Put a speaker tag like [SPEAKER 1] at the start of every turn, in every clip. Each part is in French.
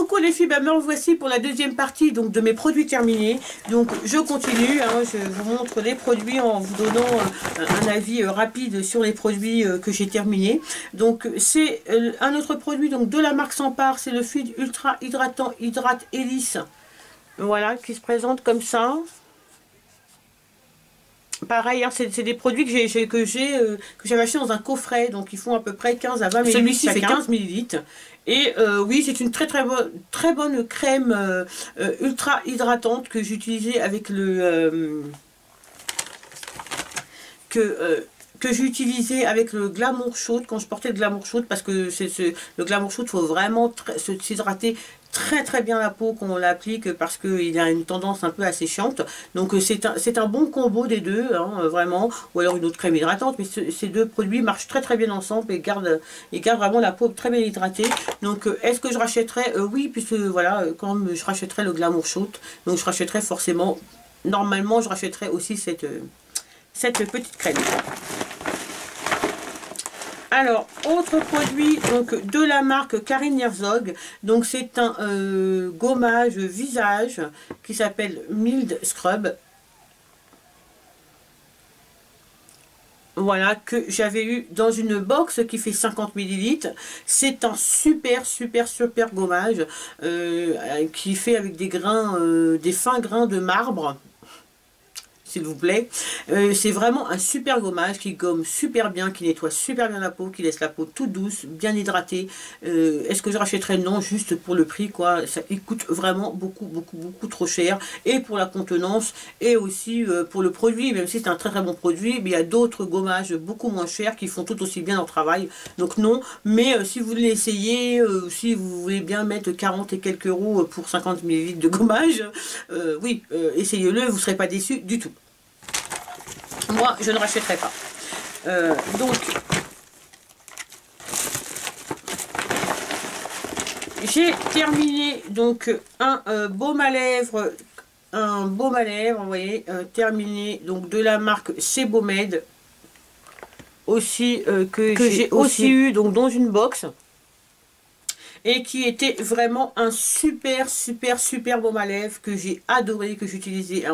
[SPEAKER 1] Coucou les filles, me revoici pour la deuxième partie donc de mes produits terminés. Donc je continue, hein, je vous montre les produits en vous donnant un avis rapide sur les produits que j'ai terminés. Donc c'est un autre produit donc de la marque Sampar, c'est le fluide ultra hydratant Hydrate Hélice. Voilà, qui se présente comme ça. Pareil, hein, c'est des produits que j'avais acheté dans un coffret, donc ils font à peu près 15 à 20 ml. Celui-ci fait 15 ml. Et oui, c'est une très bonne crème ultra hydratante que j'utilisais avec le que j'ai utilisé avec le Glamour Chaude quand je portais le Glamour Chaude, parce que le Glamour Chaude, il faut vraiment s'hydrater très bien la peau quand on l'applique, parce qu'il a une tendance un peu asséchante. Donc c'est un bon combo des deux, hein, vraiment. Ou alors une autre crème hydratante, mais ces deux produits marchent très bien ensemble et gardent vraiment la peau très bien hydratée. Donc est-ce que je rachèterais? Oui, puisque voilà, quand je rachèterais le Glamour Chaude, donc je rachèterais forcément, normalement je rachèterais aussi cette petite crème. Alors, autre produit donc de la marque Karine Herzog. Donc c'est un gommage visage qui s'appelle Mild Scrub. Voilà, que j'avais eu dans une box qui fait 50 ml. C'est un super gommage qui fait avec des grains, des fins grains de marbre, s'il vous plaît. C'est vraiment un super gommage qui gomme super bien, qui nettoie super bien la peau, qui laisse la peau toute douce, bien hydratée. Est-ce que je rachèterais? Non, juste pour le prix, quoi. Il coûte vraiment beaucoup trop cher. Et pour la contenance, et aussi pour le produit, même si c'est un très bon produit, mais il y a d'autres gommages beaucoup moins chers qui font tout aussi bien leur travail. Donc non, mais si vous voulez essayer, si vous voulez bien mettre 40 et quelques euros pour 50 ml de gommage, oui, essayez-le, vous ne serez pas déçus du tout. Moi, je ne rachèterai pas. Donc, j'ai terminé donc un baume à lèvres, vous voyez, terminé donc de la marque Sebamed, aussi que j'ai aussi eu donc dans une box. Et qui était vraiment un super baume à lèvres que j'ai adoré, que j'utilisais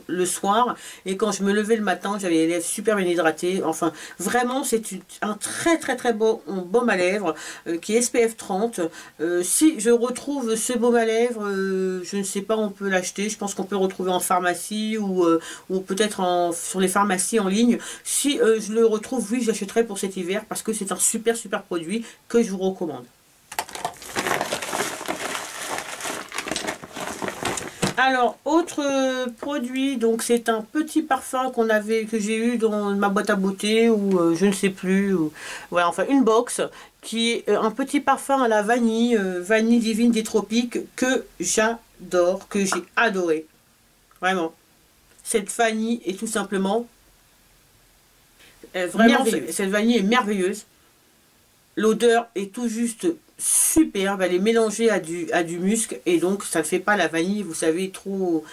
[SPEAKER 1] le soir. Et quand je me levais le matin, j'avais les lèvres super bien hydratées. Enfin, vraiment, c'est un très beau baume à lèvres qui est SPF 30. Si je retrouve ce baume à lèvres, je ne sais pas, on peut l'acheter. Je pense qu'on peut le retrouver en pharmacie ou peut-être sur les pharmacies en ligne. Si je le retrouve, oui, j'achèterai pour cet hiver parce que c'est un super produit que je vous recommande. Alors, autre produit, donc c'est un petit parfum que j'ai eu dans ma boîte à beauté, ou je ne sais plus, voilà, enfin une box, qui est un petit parfum à la vanille, vanille divine des tropiques, que j'adore, que j'ai adoré, vraiment. Cette vanille est tout simplement, vraiment, cette vanille est merveilleuse. L'odeur est tout juste superbe, elle est mélangée à du musc, et donc ça ne fait pas la vanille, vous savez, trop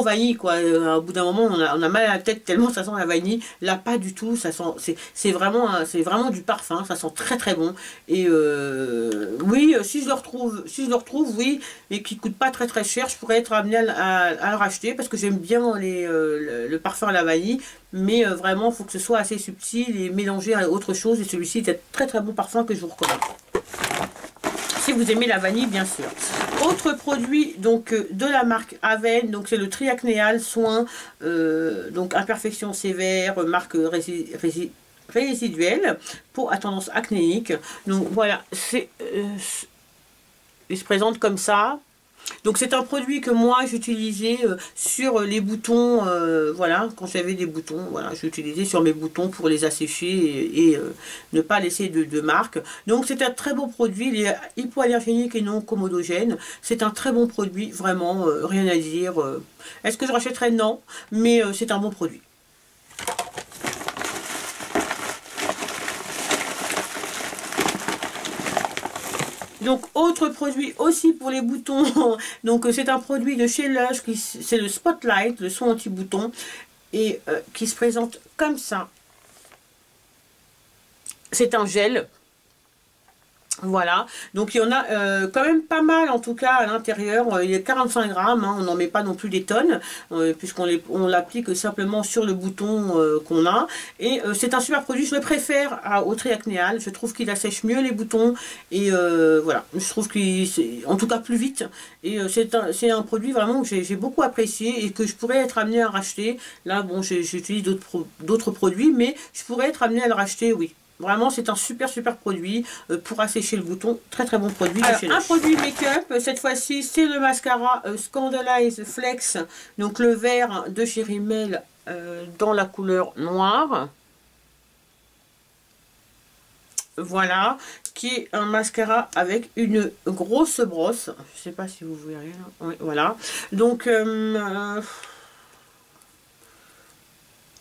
[SPEAKER 1] vanille, quoi. Au bout d'un moment on a mal à la tête tellement ça sent la vanille. Là pas du tout, ça sent, c'est vraiment du parfum, ça sent très bon. Et oui, si je le retrouve, oui, et qui coûte pas très cher, je pourrais être amenée à le racheter, parce que j'aime bien le parfum à la vanille. Mais vraiment, il faut que ce soit assez subtil et mélangé à autre chose. Et celui-ci est un très bon parfum que je vous recommande. Si vous aimez la vanille, bien sûr. Autre produit donc de la marque Aven, donc c'est le Triacnéal Soin, donc imperfection sévère, marque résiduelle pour à tendance acnéique. Donc voilà, il se présente comme ça. Donc c'est un produit que moi j'utilisais sur les boutons, voilà, quand j'avais des boutons, voilà, j'utilisais sur mes boutons pour les assécher et ne pas laisser de marque. Donc c'est un très bon produit, il est hypoallergénique et non commodogène. C'est un très bon produit, vraiment, rien à dire. Est-ce que je rachèterais? Non, mais c'est un bon produit. Donc autre produit aussi pour les boutons, donc c'est un produit de chez Lush, c'est le Spotlight, le soin anti-bouton, et qui se présente comme ça. C'est un gel Voilà, donc il y en a quand même pas mal en tout cas à l'intérieur. Il y a 45 grammes, hein, on n'en met pas non plus des tonnes, on l'applique simplement sur le bouton qu'on a. Et c'est un super produit, je le préfère au Triacnéal, je trouve qu'il assèche mieux les boutons. Et voilà, je trouve qu'il c'est en tout cas plus vite. Et c'est un produit vraiment que j'ai beaucoup apprécié et que je pourrais être amené à racheter. Là bon, j'utilise d'autres produits, mais je pourrais être amené à le racheter, oui. Vraiment, c'est un super produit pour assécher le bouton. Très bon produit. Alors, un produit make-up, cette fois-ci, c'est le mascara Scandalize Flex. Donc le vert de chez Rimmel dans la couleur noire. Voilà, qui est un mascara avec une grosse brosse. Je sais pas si vous verrez là. Oui, voilà. Donc...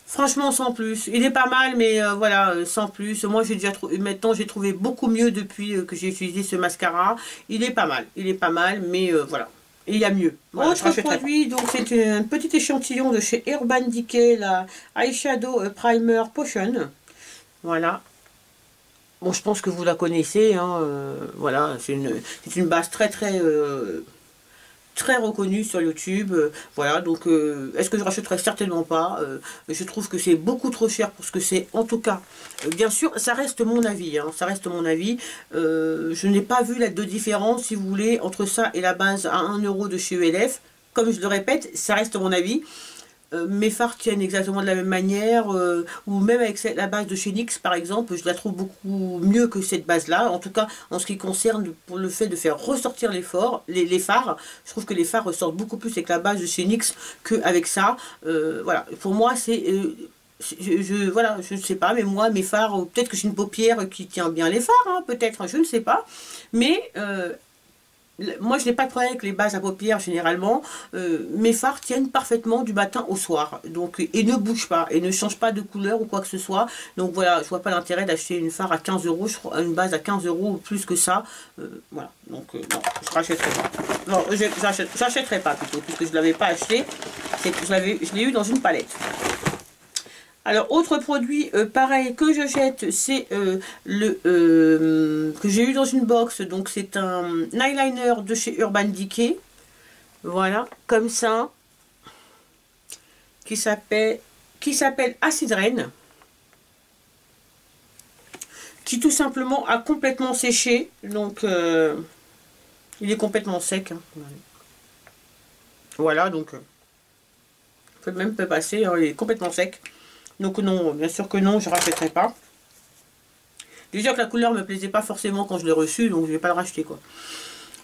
[SPEAKER 1] franchement, sans plus. Il est pas mal, mais voilà, sans plus. Moi, j'ai déjà trouvé. Maintenant, j'ai trouvé beaucoup mieux depuis que j'ai utilisé ce mascara. Il est pas mal. Il est pas mal, mais voilà. Et il y a mieux. Voilà, autre produit, donc c'est un petit échantillon de chez Urban Decay, la Eyeshadow Primer Potion. Voilà. Bon, je pense que vous la connaissez. Hein, voilà, c'est une base très reconnu sur YouTube, voilà, donc est-ce que je rachèterai? Certainement pas, je trouve que c'est beaucoup trop cher pour ce que c'est, en tout cas, bien sûr, ça reste mon avis, hein, ça reste mon avis, je n'ai pas vu de différence, si vous voulez, entre ça et la base à 1 € de chez ELF, comme je le répète, ça reste mon avis. Mes fards tiennent exactement de la même manière, ou même avec la base de chez NYX par exemple, je la trouve beaucoup mieux que cette base là, en tout cas en ce qui concerne pour le fait de faire ressortir les fards, je trouve que les fards ressortent beaucoup plus avec la base de chez NYX qu'avec ça. Voilà, pour moi c'est... voilà, je ne sais pas, mais moi mes fards, peut-être que j'ai une paupière qui tient bien les fards, hein, peut-être, je ne sais pas, mais... moi je n'ai pas de problème avec les bases à paupières généralement, mes fards tiennent parfaitement du matin au soir, donc, et ne bougent pas, et ne changent pas de couleur ou quoi que ce soit, donc voilà, je vois pas l'intérêt d'acheter une fard à 15 €, je crois, une base à 15 € ou plus que ça, voilà, donc non, je rachèterai pas, non, j'achèterai pas plutôt, puisque je ne l'avais pas acheté, je l'ai eu dans une palette. Alors, autre produit pareil que je jette, c'est que j'ai eu dans une box. Donc, c'est un eyeliner de chez Urban Decay. Voilà, comme ça. Qui s'appelle Acid Rain. Qui tout simplement a complètement séché. Donc, il est complètement sec. Hein. Voilà, donc, peut même pas passer. Hein, il est complètement sec. Donc non, bien sûr que non, je ne rachèterai pas. Déjà que la couleur me plaisait pas forcément quand je l'ai reçu, donc je vais pas le racheter quoi.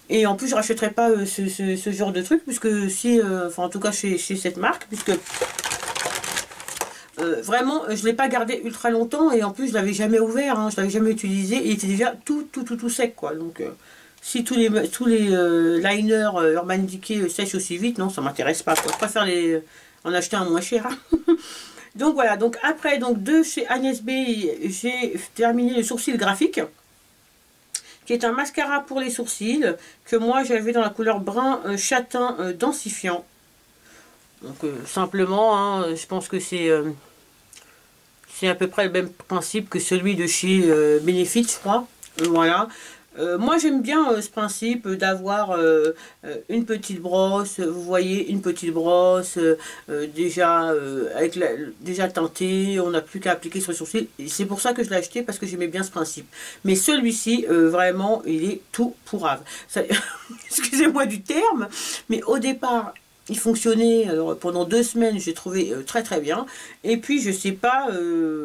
[SPEAKER 1] Et en plus je rachèterai pas ce genre de truc, puisque si, enfin en tout cas chez cette marque, puisque vraiment je l'ai pas gardé ultra longtemps, et en plus je l'avais jamais ouvert, hein, je l'avais jamais utilisé, et il était déjà tout sec quoi. Donc si tous les liners Urban Decay sèchent aussi vite, non ça m'intéresse pas quoi. Je préfère en acheter un moins cher. Hein. Donc voilà, donc après, donc de chez Agnès B, j'ai terminé le sourcil graphique, qui est un mascara pour les sourcils, que moi j'avais dans la couleur brun châtain densifiant. Donc simplement, hein, je pense que c'est à peu près le même principe que celui de chez Benefit, je crois. Voilà. Moi j'aime bien ce principe d'avoir une petite brosse, vous voyez, une petite brosse déjà déjà teintée, on n'a plus qu'à appliquer sur le sourcil. C'est pour ça que je l'ai acheté, parce que j'aimais bien ce principe. Mais celui-ci, vraiment, il est tout pourrave. Excusez-moi du terme, mais au départ... il fonctionnait, alors pendant 2 semaines, j'ai trouvé très bien. Et puis je sais pas,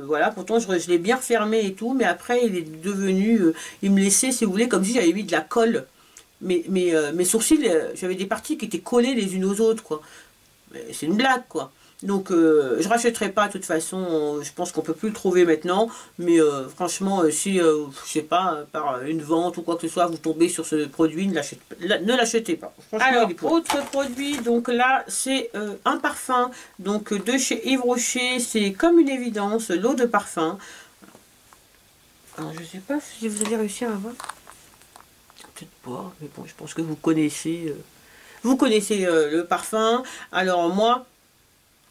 [SPEAKER 1] voilà, pourtant je l'ai bien refermé et tout, mais après il est devenu, il me laissait, si vous voulez, comme si j'avais mis de la colle. Mes sourcils, j'avais des parties qui étaient collées les unes aux autres, quoi. C'est une blague, quoi. Donc je rachèterai pas, de toute façon, je pense qu'on peut plus le trouver maintenant, mais franchement, si, je sais pas, par une vente ou quoi que ce soit, vous tombez sur ce produit, ne l'achetez pas. Alors, autre produit, donc là, c'est un parfum, donc de chez Yves Rocher, c'est comme une évidence, l'eau de parfum. Alors, je sais pas si vous allez réussir à voir. Peut-être pas, mais bon, je pense que vous connaissez, le parfum. Alors moi,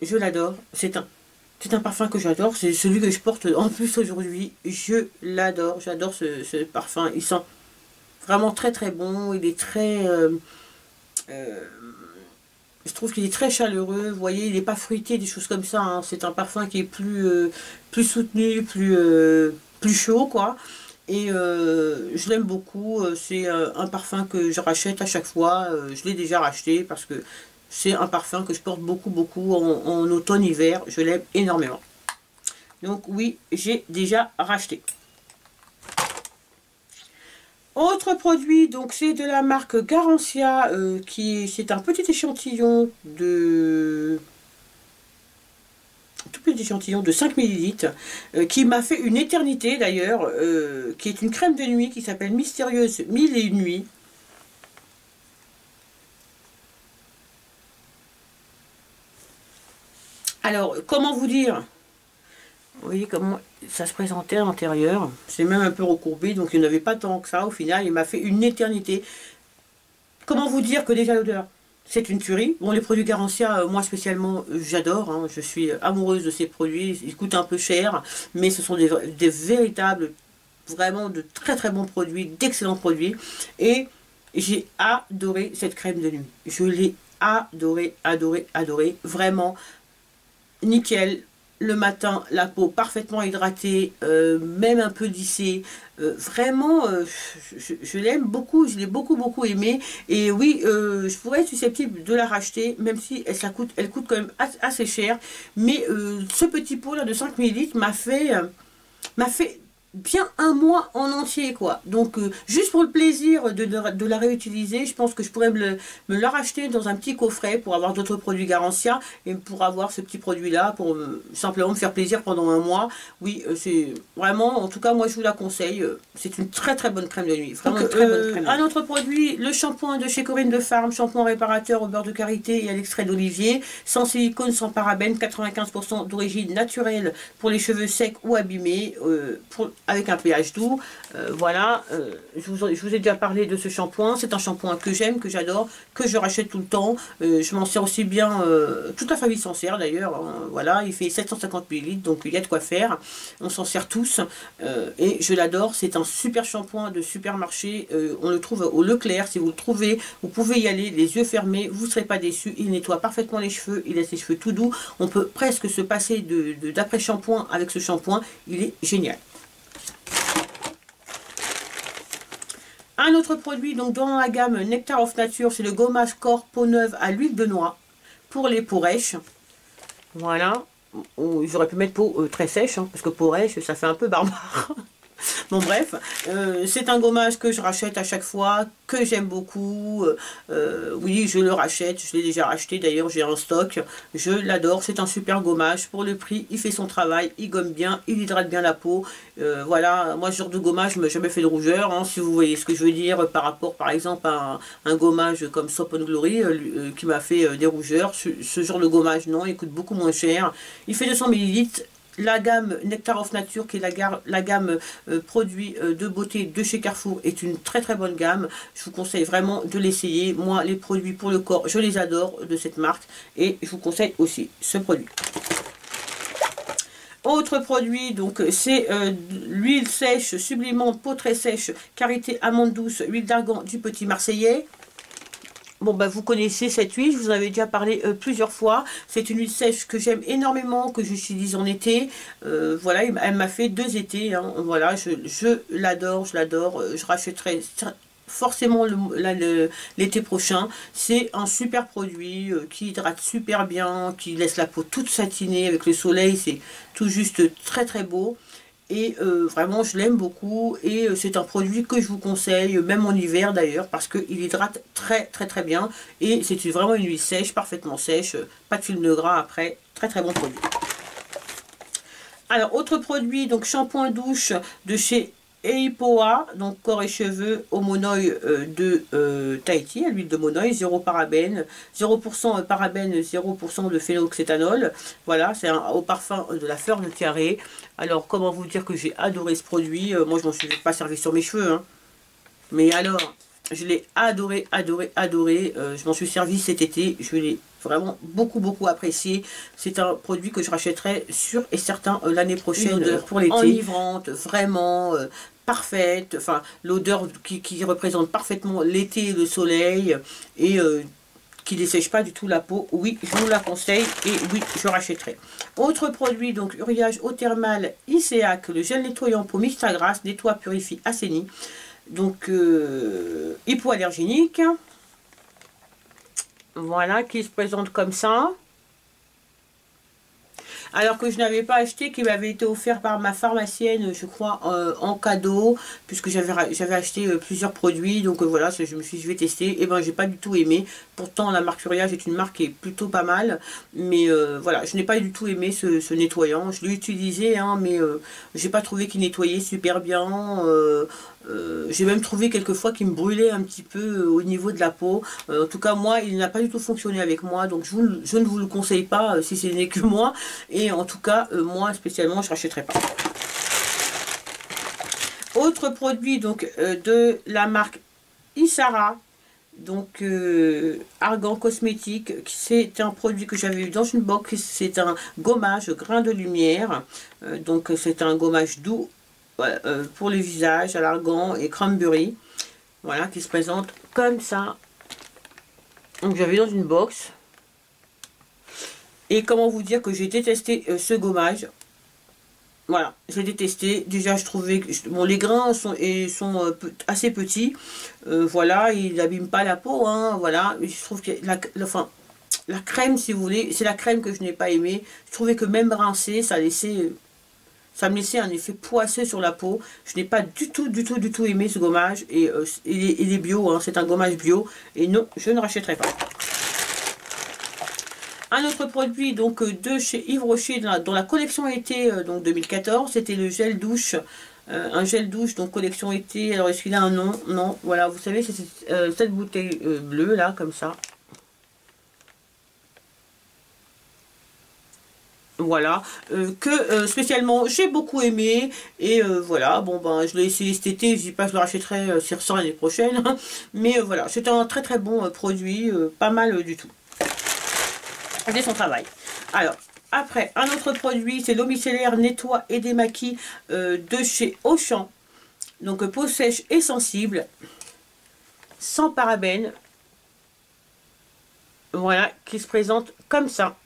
[SPEAKER 1] je l'adore, c'est un parfum que j'adore, c'est celui que je porte en plus aujourd'hui, je l'adore, j'adore ce parfum, il sent Vraiment très très bon. Il est très... je trouve qu'il est très chaleureux. Vous voyez, il n'est pas fruité, des choses comme ça. Hein. C'est un parfum qui est plus soutenu, plus chaud, quoi. Et je l'aime beaucoup. C'est un parfum que je rachète à chaque fois. Je l'ai déjà racheté parce que c'est un parfum que je porte beaucoup en automne-hiver. Je l'aime énormément. Donc oui, j'ai déjà racheté. Autre produit, donc c'est de la marque Garancia, c'est un petit échantillon de... tout petit échantillon de 5 millilitres, qui m'a fait une éternité d'ailleurs, qui est une crème de nuit qui s'appelle Mystérieuse 1001 nuits. Alors, comment vous dire? Vous voyez comment ça se présentait à l'intérieur. C'est même un peu recourbé, donc il n'y en avait pas tant que ça. Au final, il m'a fait une éternité. Comment vous dire que déjà l'odeur, c'est une tuerie. Bon, les produits Garancia, moi spécialement, j'adore. Hein. Je suis amoureuse de ces produits. Ils coûtent un peu cher, mais ce sont des véritables, vraiment de très très bons produits, d'excellents produits. Et j'ai adoré cette crème de nuit. Je l'ai adoré. Vraiment, nickel. Le matin, la peau parfaitement hydratée, même un peu lissée. Vraiment, je l'aime beaucoup, je l'ai beaucoup aimé. Et oui, je pourrais être susceptible de la racheter, même si elle coûte quand même assez cher. Mais ce petit pot là de 5 millilitres m'a fait bien un mois en entier, quoi. Donc juste pour le plaisir de la réutiliser, je pense que je pourrais me la racheter dans un petit coffret pour avoir d'autres produits Garancia et pour avoir ce petit produit là pour simplement me faire plaisir pendant un mois. Oui, c'est vraiment, en tout cas moi je vous la conseille, c'est une très bonne crème de nuit. Vraiment. Donc, une très bonne crème. Un autre produit, le shampoing de chez Corinne de Farm, shampoing réparateur au beurre de karité et à l'extrait d'olivier, sans silicone, sans parabènes, 95% d'origine naturelle pour les cheveux secs ou abîmés, avec un pH doux. Voilà, je vous ai déjà parlé de ce shampoing. C'est un shampoing que j'aime, que j'adore, que je rachète tout le temps. Je m'en sers aussi bien, toute la famille s'en sert d'ailleurs. Hein, voilà, il fait 750 ml, donc il y a de quoi faire. On s'en sert tous et je l'adore. C'est un super shampoing de supermarché. On le trouve au Leclerc. Si vous le trouvez, vous pouvez y aller les yeux fermés. Vous ne serez pas déçus. Il nettoie parfaitement les cheveux. Il laisse les cheveux tout doux. On peut presque se passer d'après-shampoing avec ce shampoing. Il est génial. Un autre produit, donc dans la gamme Nectar of Nature, c'est le gommage corps peau neuve à l'huile de noix pour les peaux rêches. Voilà. J'aurais pu mettre peau très sèche, hein, parce que peau rêche, ça fait un peu barbare. Bon bref, c'est un gommage que je rachète à chaque fois, que j'aime beaucoup. Oui, je le rachète, je l'ai déjà racheté d'ailleurs, j'ai un stock. Je l'adore, c'est un super gommage. Pour le prix, il fait son travail, il gomme bien, il hydrate bien la peau. Voilà, moi ce genre de gommage, je ne m'ai jamais fait de rougeur, hein, si vous voyez ce que je veux dire, par rapport par exemple à un gommage comme Soap and Glory qui m'a fait des rougeurs. Ce genre de gommage, non, il coûte beaucoup moins cher. Il fait 200 ml. La gamme Nectar of Nature, qui est la gamme produits de beauté de chez Carrefour, est une très bonne gamme. Je vous conseille vraiment de l'essayer. Moi, les produits pour le corps, je les adore de cette marque. Et je vous conseille aussi ce produit. Autre produit, donc c'est l'huile sèche, sublimante, peau très sèche, karité amande douce, huile d'argan du Petit Marseillais. Bon, bah, vous connaissez cette huile, je vous en avais déjà parlé plusieurs fois. C'est une huile sèche que j'aime énormément, que j'utilise en été. Voilà, elle m'a fait 2 étés. Hein. Voilà, je l'adore, je rachèterai forcément l'été prochain. C'est un super produit qui hydrate super bien, qui laisse la peau toute satinée avec le soleil. C'est tout juste très beau. Et vraiment je l'aime beaucoup et c'est un produit que je vous conseille même en hiver d'ailleurs parce qu'il hydrate très bien et c'est vraiment une huile sèche, parfaitement sèche, pas de film de gras après, très bon produit. Alors autre produit, donc shampoing douche de chez Eipoa, donc corps et cheveux au monoï de Tahiti, à l'huile de monoï, 0 parabène, 0% parabène, 0% de phénoxétanol. Voilà, c'est au parfum de la fleur de tiare. Alors, comment vous dire que j'ai adoré ce produit? Moi, je m'en suis pas servi sur mes cheveux, hein. Mais alors, je l'ai adoré. Je m'en suis servi cet été, je l'ai vraiment beaucoup apprécié. C'est un produit que je rachèterai sûr et certain l'année prochaine pour l'été. Enivrante, vraiment parfaite, enfin l'odeur qui représente parfaitement l'été et le soleil, et qui ne dessèche pas du tout la peau. Oui, je vous la conseille et oui, je rachèterai. Autre produit, donc Uriage Eau Thermale Iséac, le gel nettoyant peau mixte à grasse, nettoie, purifie, assainit. Donc hypoallergénique. Voilà, qui se présente comme ça. Alors que je n'avais pas acheté, qui m'avait été offert par ma pharmacienne, je crois, en cadeau, puisque j'avais acheté plusieurs produits. Donc voilà, je me suis dit, je vais tester. Et ben, j'ai pas du tout aimé. Pourtant, la marque Uriage est une marque qui est plutôt pas mal. Mais voilà, je n'ai pas du tout aimé ce nettoyant. Je l'ai utilisé, hein, mais j'ai pas trouvé qu'il nettoyait super bien. J'ai même trouvé quelquefois qu'il me brûlait un petit peu au niveau de la peau. En tout cas, moi, il n'a pas du tout fonctionné avec moi. Donc, je ne vous le conseille pas si ce n'est que moi. Et en tout cas, moi, spécialement, je ne rachèterai pas. Autre produit donc de la marque Issara. Donc, Argan Cosmétique. C'est un produit que j'avais eu dans une box. C'est un gommage grain de lumière. Donc, c'est un gommage doux. Pour le visage à l'argan et cranberry, voilà, qui se présente comme ça. Donc j'avais dans une box. Et comment vous dire que j'ai détesté ce gommage. Voilà, j'ai détesté. Déjà, je trouvais que bon, les grains sont assez petits. Voilà, il n'abîme pas la peau, hein, voilà. Je trouve que la crème, si vous voulez, c'est la crème que je n'ai pas aimée. Je trouvais que même rincée, ça me laissait un effet poisseux sur la peau. Je n'ai pas du tout aimé ce gommage. Et il est bio, hein, c'est un gommage bio. Et non, je ne rachèterai pas. Un autre produit donc de chez Yves Rocher dans la collection été donc 2014, c'était le gel douche. Un gel douche, donc collection été. Alors est-ce qu'il a un nom? Non, voilà, vous savez, c'est cette bouteille bleue là, comme ça. Voilà, que spécialement j'ai beaucoup aimé. Et voilà, bon ben je l'ai essayé cet été, je dis pas que je le rachèterai s'il ressort l'année prochaine. Mais voilà, c'est un très bon produit, pas mal du tout. C'est son travail. Alors, après, un autre produit, c'est l'eau micellaire nettoie et démaquille de chez Auchan. Donc peau sèche et sensible, sans parabènes. Voilà, qui se présente comme ça.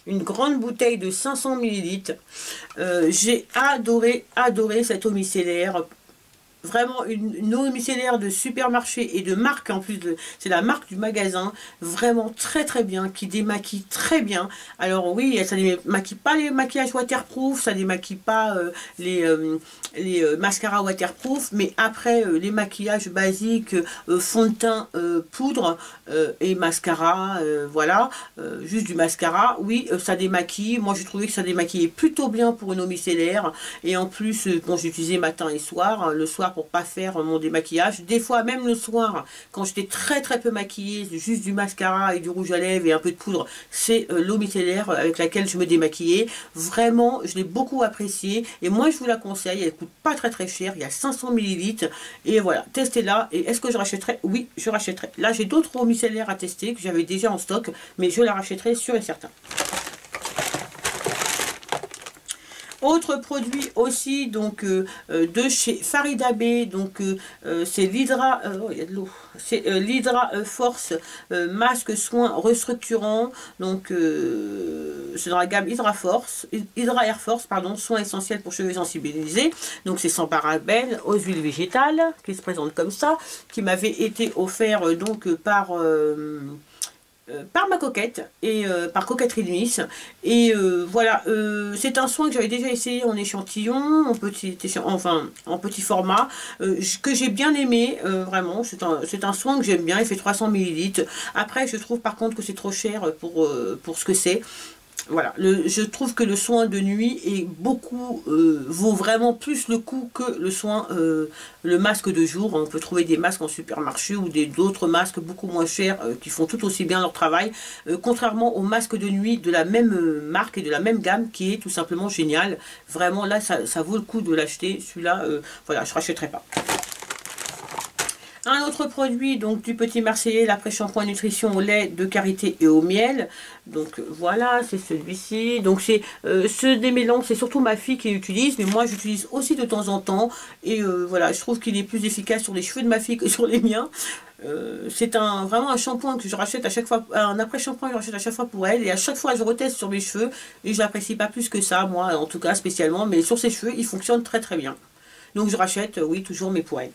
[SPEAKER 1] Une grande bouteille de 500 ml. J'ai adoré cette eau micellaire. Vraiment une eau micellaire de supermarché et de marque en plus, c'est la marque du magasin, vraiment très bien, qui démaquille très bien. Alors oui, ça ne démaquille pas les maquillages waterproof, ça ne démaquille pas les mascaras waterproof, mais après les maquillages basiques, fond de teint, poudre et mascara, voilà, juste du mascara, oui, ça démaquille. Moi j'ai trouvé que ça démaquillait plutôt bien pour une eau micellaire. Et en plus, bon, j'ai utilisé matin et soir, le soir pour pas faire mon démaquillage. Des fois, même le soir, quand j'étais très peu maquillée, juste du mascara et du rouge à lèvres et un peu de poudre, c'est l'eau micellaire avec laquelle je me démaquillais. Vraiment, je l'ai beaucoup appréciée. Et moi, je vous la conseille. Elle coûte pas très cher. Il y a 500 ml. Et voilà, testez-la. Et est-ce que je rachèterai? Oui, je rachèterai. Là, j'ai d'autres eaux micellaires à tester que j'avais déjà en stock. Mais je la rachèterai sûr et certain. Autre produit aussi donc de chez Farida Bey, donc c'est l'Hydra, oh, il y a de l'eau, c'est l'Hydra Force masque soin restructurant, donc c'est dans la gamme Hydra Air Force, pardon, soins essentiels pour cheveux sensibilisés. Donc c'est sans parabènes, aux huiles végétales, qui se présente comme ça, qui m'avait été offert donc par ma coquette et par Coquetterie de Nice. Et voilà, c'est un soin que j'avais déjà essayé en échantillon, en petit format, que j'ai bien aimé, vraiment. C'est un soin que j'aime bien. Il fait 300 ml. Après, je trouve par contre que c'est trop cher pour ce que c'est. Voilà, je trouve que le soin de nuit est vaut vraiment plus le coup que le soin, le masque de jour. On peut trouver des masques en supermarché ou d'autres masques beaucoup moins chers qui font tout aussi bien leur travail, contrairement au masque de nuit de la même marque et de la même gamme qui est tout simplement génial. Vraiment là, ça vaut le coup de l'acheter. Celui-là, voilà, je ne rachèterai pas. Un autre produit, donc du Petit Marseillais, l'après-shampoing nutrition au lait de karité et au miel. Donc voilà, c'est celui-ci. Donc c'est ce démêlant, c'est surtout ma fille qui l'utilise, mais moi j'utilise aussi de temps en temps. Et voilà, je trouve qu'il est plus efficace sur les cheveux de ma fille que sur les miens. C'est vraiment un shampoing que je rachète à chaque fois, un après-shampoing que je rachète à chaque fois pour elle, et à chaque fois je reteste sur mes cheveux, et je l'apprécie pas plus que ça, moi en tout cas spécialement, mais sur ses cheveux il fonctionne très très bien. Donc je rachète, oui, toujours mes pour elle.